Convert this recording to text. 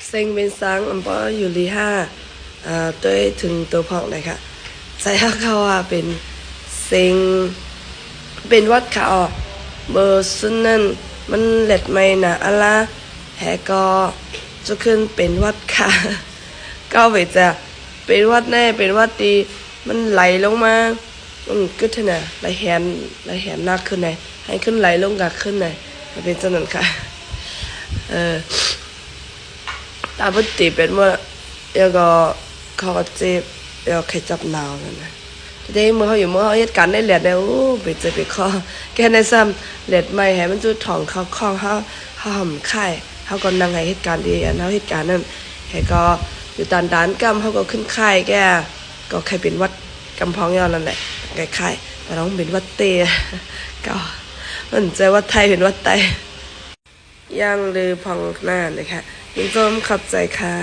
เซ็งเป็นสังอันปออยู่ลีห้าตัวถึงตัวพองเลยค่ะใส่เขาว่าเป็นเซ็งเป็นวัดขาออกเบอร์ซุนนั่นมันเล็ดไม่นะอะละแหก็จะขึ้นเป็นวัดขาก็ไปจะเป็นวัดแน่เป็นวัดดีมันไหลลงมาก็เท่าน่ะไหลแหนหนักขึ้นไหนให้ขึ้นไหลลงกักขึ้นไหนเป็นจังนั้นค่ะตาปกติเป็นว่าแล้วก็เขาก็เจ็บแล้วแค่จับหนาวนั่นนะทีนี้เมื่อเขาอยู่เมื่อเขาเหตุการณ์ได้เหลียดแล้วโอ้ไปเจ็บไปคอแค่ในซ้ำเหลียดไม่ให้มันจุดถ่องเขาคล้องเขาห่มไข่เขาก็นั่งให้เหตุการณ์ดีอันเขาเหตุการณ์นั้นให้ก็อยู่ตานด้านกำเขาก็ขึ้นไข่แกก็ใครเป็นวัดกำพองยอนั่นแหละไก่ไข่แต่น้องเป็นวัดเตะก็มันใจวัดไทยเป็นวัดไตย่างลือพองหน้าเลยค่ะยินดีขับใจค่ะ